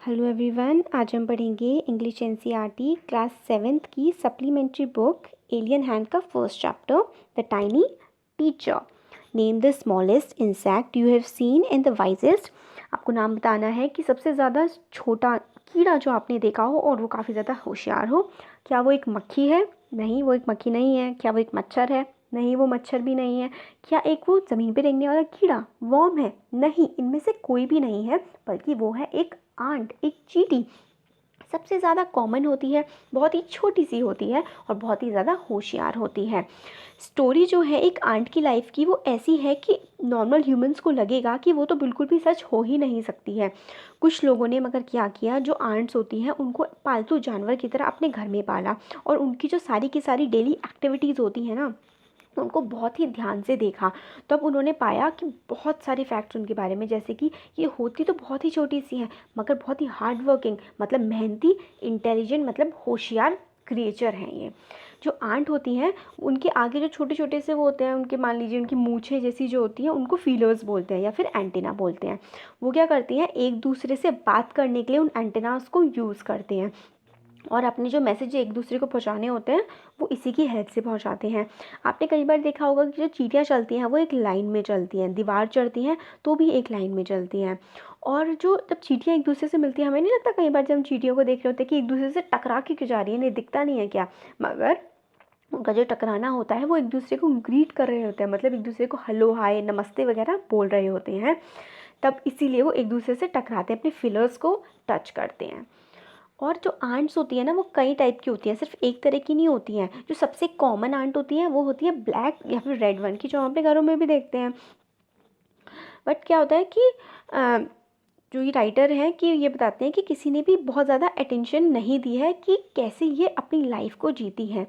Hello everyone, आज हम पढ़ेंगे इंग्लिश एनसीईआरटी क्लास 7th की सप्लीमेंट्री बुक एलियन हैंड का first chapter the tiny teacher. Name the smallest insect you have seen and the wisest. आपको नाम बताना है कि सबसे ज़्यादा छोटा कीड़ा जो आपने देखा हो और वो काफ़ी ज़्यादा होशियार हो। क्या वो एक मक्खी है? नहीं, वो एक मक्खी नहीं है। क्या वो एक मच्छर है? नहीं, वो मच्छर भी नहीं है। क्या एक वो ज़मीन पे रेंगने वाला कीड़ा वर्म है? नहीं, इनमें से कोई भी नहीं है, बल्कि वो है एक आंट, एक चींटी। सबसे ज़्यादा कॉमन होती है, बहुत ही छोटी सी होती है और बहुत ही ज़्यादा होशियार होती है। स्टोरी जो है एक आंट की लाइफ की वो ऐसी है कि नॉर्मल ह्यूमंस को लगेगा कि वो तो बिल्कुल भी सच हो ही नहीं सकती है। कुछ लोगों ने मगर क्या किया, जो आंट्स होती हैं उनको पालतू जानवर की तरह अपने घर में पाला और उनकी जो सारी की सारी डेली एक्टिविटीज़ होती हैं ना, उनको बहुत ही ध्यान से देखा। तब उन्होंने पाया कि बहुत सारे फैक्ट्स उनके बारे में, जैसे कि ये होती तो बहुत ही छोटी सी हैं मगर बहुत ही हार्ड वर्किंग, मतलब मेहनती, इंटेलिजेंट, मतलब होशियार क्रिएचर हैं ये। जो आंट होती हैं उनके आगे जो छोटे छोटे से वो होते हैं, उनके मान लीजिए उनकी मूछें जैसी जो होती हैं उनको फीलर्स बोलते हैं या फिर एंटेना बोलते हैं। वो क्या करती हैं, एक दूसरे से बात करने के लिए उन एंटेनास को यूज़ करते हैं और अपने जो मैसेज एक दूसरे को पहुंचाने होते हैं वो इसी की हेल्प से पहुंचाते हैं। आपने कई बार देखा होगा कि जो चींटियां चलती हैं वो एक लाइन में चलती हैं, दीवार चढ़ती हैं तो भी एक लाइन में चलती हैं। और जो जब चींटियां एक दूसरे से मिलती हैं, हमें नहीं लगता कई बार जब हम चींटियों को देख रहे होते हैं कि एक दूसरे से टकरा के क्यों जा रही है, नहीं दिखता नहीं है क्या? मगर उनका जो टकराना होता है वो एक दूसरे को ग्रीट कर रहे होते हैं, मतलब एक दूसरे को हेलो हाय नमस्ते वगैरह बोल रहे होते हैं। तब इसीलिए वो एक दूसरे से टकराते हैं, अपने फिलर्स को टच करते हैं। और जो आंट्स होती है ना वो कई टाइप की होती हैं, सिर्फ एक तरह की नहीं होती हैं। जो सबसे कॉमन आंट होती है वो होती है ब्लैक या फिर रेड वन की, जो हम अपने घरों में भी देखते हैं। बट क्या होता है कि जो ये राइटर हैं कि ये बताते हैं कि किसी ने भी बहुत ज़्यादा अटेंशन नहीं दी है कि कैसे ये अपनी लाइफ को जीती हैं।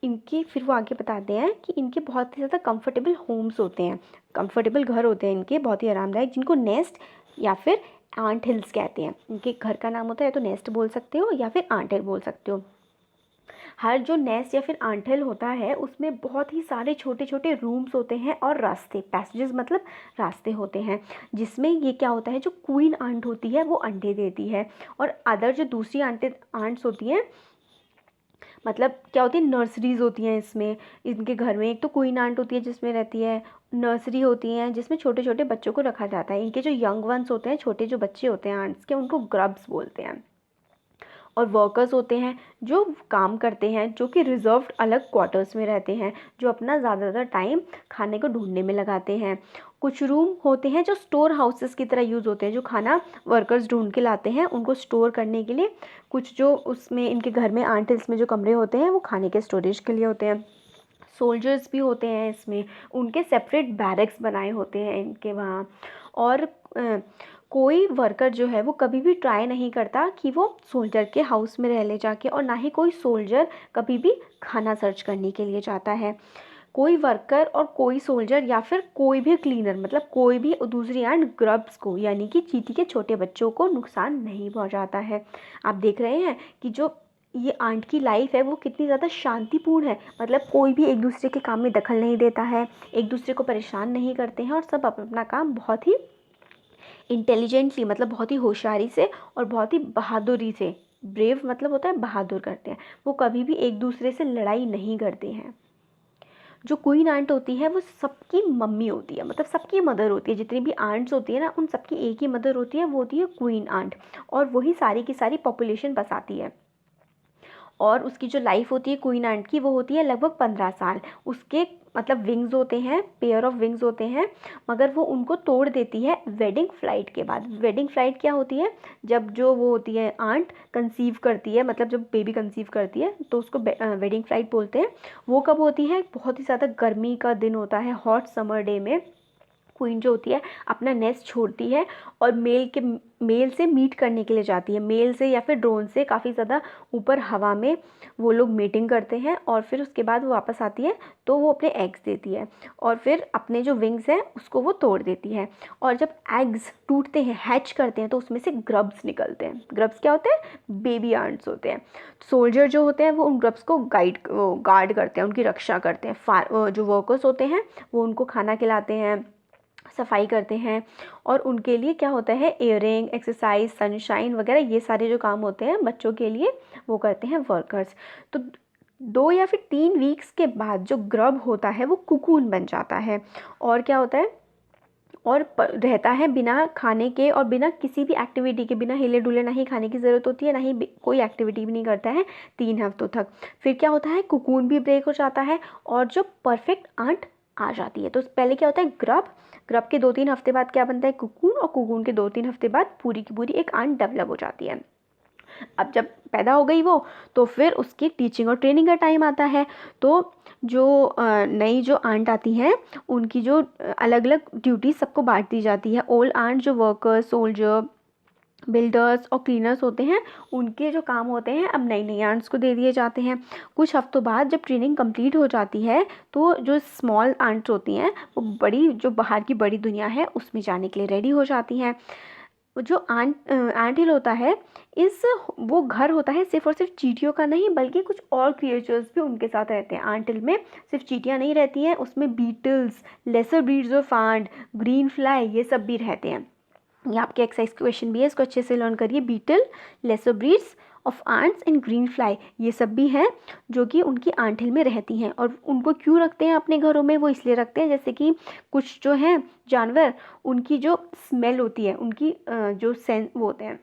इनके फिर वो आगे बताते हैं कि इनके बहुत ही ज़्यादा कंफर्टेबल होम्स होते हैं, कंफर्टेबल घर होते हैं इनके, बहुत ही आरामदायक, जिनको नेस्ट या फिर आंट हिल्स कहते हैं। इनके घर का नाम होता है, तो नेस्ट बोल सकते हो या फिर आंट हिल बोल सकते हो। हर जो नेस्ट या फिर आंटल होता है उसमें बहुत ही सारे छोटे छोटे रूम्स होते हैं और रास्ते, पैसेजेस मतलब रास्ते होते हैं, जिसमें ये क्या होता है, जो क्वीन आंट होती है वो अंडे देती है और अदर जो दूसरी आंट्स होती हैं, मतलब क्या होती है, नर्सरीज होती हैं इसमें, इनके घर में। एक तो क्वीन आंट होती है जिसमें रहती है, नर्सरी होती हैं जिसमें छोटे छोटे बच्चों को रखा जाता है। इनके जो यंग वंस होते हैं, छोटे जो बच्चे होते हैं आंट्स के, उनको ग्रब्स बोलते हैं। और वर्कर्स होते हैं जो काम करते हैं, जो कि रिजर्व्ड अलग क्वार्टर्स में रहते हैं, जो अपना ज़्यादातर टाइम खाने को ढूंढने में लगाते हैं। कुछ रूम होते हैं जो स्टोर हाउसेस की तरह यूज़ होते हैं, जो खाना वर्कर्स ढूंढ के लाते हैं उनको स्टोर करने के लिए। कुछ जो उसमें इनके घर में आंटिल्स में जो कमरे होते हैं वो खाने के स्टोरेज के लिए होते हैं। सोल्जर्स भी होते हैं इसमें, उनके सेपरेट बैरक्स बनाए होते हैं इनके वहाँ। और कोई वर्कर जो है वो कभी भी ट्राई नहीं करता कि वो सोल्जर के हाउस में रह ले जाके, और ना ही कोई सोल्जर कभी भी खाना सर्च करने के लिए जाता है। कोई वर्कर और कोई सोल्जर या फिर कोई भी क्लीनर, मतलब कोई भी दूसरी एंड ग्रब्स को यानी कि चींटी के छोटे बच्चों को नुकसान नहीं पहुंचाता है। आप देख रहे हैं कि जो ये आंट की लाइफ है वो कितनी ज़्यादा शांतिपूर्ण है, मतलब कोई भी एक दूसरे के काम में दखल नहीं देता है, एक दूसरे को परेशान नहीं करते हैं और सब अपना काम बहुत ही इंटेलिजेंटली, मतलब बहुत ही होशियारी से और बहुत ही बहादुरी से, ब्रेव मतलब होता है बहादुर, करते हैं। वो कभी भी एक दूसरे से लड़ाई नहीं करते हैं। जो क्वीन आंट होती है वो सबकी मम्मी होती है, मतलब सबकी मदर होती है। जितनी भी आंट्स होती है ना उन सबकी एक ही मदर होती है, वो होती है क्वीन आंट, और वही सारी की सारी पॉपुलेशन बसाती है। और उसकी जो लाइफ होती है क्वीन आंट की वो होती है लगभग 15 साल। उसके मतलब विंग्स होते हैं, पेयर ऑफ विंग्स होते हैं, मगर वो उनको तोड़ देती है वेडिंग फ्लाइट के बाद। वेडिंग फ्लाइट क्या होती है, जब जो वो होती है आंट कंसीव करती है, मतलब जब बेबी कंसीव करती है तो उसको वेडिंग फ्लाइट बोलते हैं। वो कब होती है, बहुत ही ज़्यादा गर्मी का दिन होता है, हॉट समर डे में क्वीन जो होती है अपना नेस्ट छोड़ती है और मेल से मीट करने के लिए जाती है, मेल से या फिर ड्रोन से काफ़ी ज़्यादा ऊपर हवा में वो लोग मीटिंग करते हैं, और फिर उसके बाद वो वापस आती है तो वो अपने एग्स देती है और फिर अपने जो विंग्स हैं उसको वो तोड़ देती है। और जब एग्स टूटते हैं, हैच करते हैं, तो उसमें से ग्रब्स निकलते हैं। ग्रब्स क्या होते हैं, बेबी आंट्स होते हैं। सोल्जर जो होते हैं वो उन ग्रब्स को गार्ड करते हैं, उनकी रक्षा करते हैं। जो वर्कर्स होते हैं वो उनको खाना खिलाते हैं, सफाई करते हैं। और उनके लिए क्या होता है, एयरिंग, एक्सरसाइज, सनशाइन वगैरह ये सारे जो काम होते हैं बच्चों के लिए वो करते हैं वर्कर्स। तो 2 या फिर 3 वीक्स के बाद जो ग्रब होता है वो कुकून बन जाता है और क्या होता है, और रहता है बिना खाने के और बिना किसी भी एक्टिविटी के, बिना हिले डुले, ना ही खाने की ज़रूरत होती है ना ही कोई एक्टिविटी भी नहीं करता है 3 हफ्तों तक। फिर क्या होता है, कुकून भी ब्रेक हो जाता है और जो परफेक्ट आंट आ जाती है। तो पहले क्या होता है, ग्रब के 2-3 हफ्ते बाद क्या बनता है, कुकून, और कुकून के 2-3 हफ्ते बाद पूरी की पूरी एक आंट डेवलप हो जाती है। अब जब पैदा हो गई वो, तो फिर उसकी टीचिंग और ट्रेनिंग का टाइम आता है। तो जो नई जो आंट आती हैं उनकी जो अलग अलग ड्यूटी सबको बांट दी जाती है। ओल्ड आंट जो वर्कर्स, सोल्जर, बिल्डर्स और क्लीनर्स होते हैं, उनके जो काम होते हैं अब नई नई आंट्स को दे दिए जाते हैं। कुछ हफ्तों बाद जब ट्रेनिंग कंप्लीट हो जाती है तो जो स्मॉल आंट्स होती हैं वो बड़ी, जो बाहर की बड़ी दुनिया है उसमें जाने के लिए रेडी हो जाती हैं। जो एंट हिल होता है, वो घर होता है सिर्फ और सिर्फ चींटियों का नहीं, बल्कि कुछ और क्रिएचर्स भी उनके साथ रहते हैं। एंट हिल में सिर्फ चींटियाँ नहीं रहती हैं, उसमें beetles, lesser breeds of ant, green fly, ये सब भी रहते हैं। ये आपके एक्सरसाइज क्वेश्चन भी है, इसको अच्छे से लर्न करिए। Beetle, lesser breeds of ants and green fly, ये सब भी हैं जो कि उनकी आंट हिल में रहती हैं। और उनको क्यों रखते हैं अपने घरों में, वो इसलिए रखते हैं जैसे कि कुछ जो हैं जानवर, उनकी जो स्मेल होती है, उनकी जो सेंस वो होते हैं,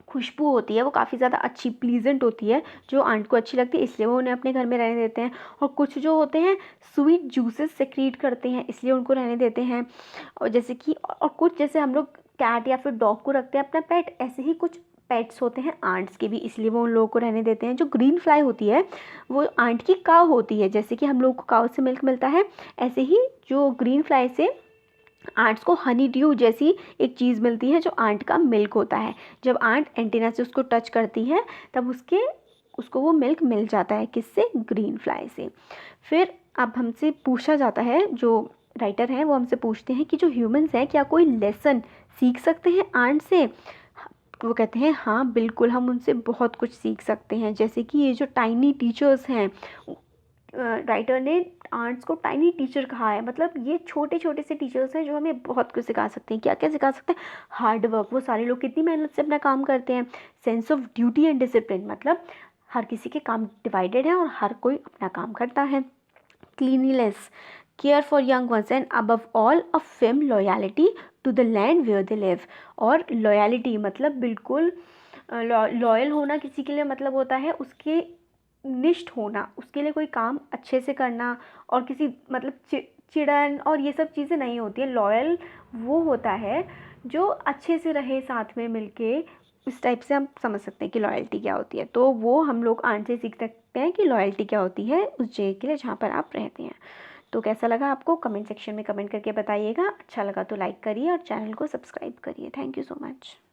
खुशबू होती है, वो काफ़ी ज़्यादा अच्छी, प्लीजेंट होती है, जो आंट को अच्छी लगती है, इसलिए वो उन्हें अपने घर में रहने देते हैं। और कुछ जो होते हैं स्वीट जूसेस सेक्रीट करते हैं, इसलिए उनको रहने देते हैं। और जैसे कि और कुछ, जैसे हम लोग कैट या फिर डॉग को रखते हैं अपना पेट, ऐसे ही कुछ पेट्स होते हैं आंट्स के भी, इसलिए वो उन लोगों को रहने देते हैं। जो ग्रीन फ्लाई होती है वो आंट की काव होती है, जैसे कि हम लोग को काव से मिल्क मिलता है, ऐसे ही जो ग्रीन फ्लाई से आंट्स को हनी ड्यू जैसी एक चीज़ मिलती है जो आंट का मिल्क होता है। जब आंट एंटीना से उसको टच करती है तब उसको वो मिल्क मिल जाता है, किससे, ग्रीन फ्लाई से। फिर अब हमसे पूछा जाता है, जो राइटर हैं वो हमसे पूछते हैं कि जो ह्यूमंस हैं क्या कोई लेसन सीख सकते हैं आंट से। वो कहते हैं हाँ बिल्कुल, हम उनसे बहुत कुछ सीख सकते हैं। जैसे कि ये जो टाइनी टीचर्स हैं, राइटर ने आंट्स को टाइनी टीचर कहा है, मतलब ये छोटे छोटे से टीचर्स हैं जो हमें बहुत कुछ सिखा सकते हैं। क्या क्या सिखा सकते हैं, हार्ड वर्क, वो सारे लोग कितनी मेहनत से अपना काम करते हैं। Sense of duty and discipline, मतलब हर किसी के काम डिवाइडेड हैं और हर कोई अपना काम करता है। Cleanliness, care for young ones, and above all a firm loyalty to the land where they live. और लॉयल्टी मतलब बिल्कुल लॉयल होना किसी के लिए, मतलब होता है उसके निष्ठ होना, उसके लिए कोई काम अच्छे से करना, और किसी मतलब चिड़न और ये सब चीज़ें नहीं होती है। लॉयल वो होता है जो अच्छे से रहे साथ में मिलके, इस टाइप से हम समझ सकते हैं कि लॉयल्टी क्या होती है। तो वो हम लोग आंट से सीख सकते हैं कि लॉयल्टी क्या होती है उस जगह के लिए जहाँ पर आप रहते हैं। तो कैसा लगा आपको, कमेंट सेक्शन में कमेंट करके बताइएगा। अच्छा लगा तो लाइक करिए और चैनल को सब्सक्राइब करिए। Thank you so much.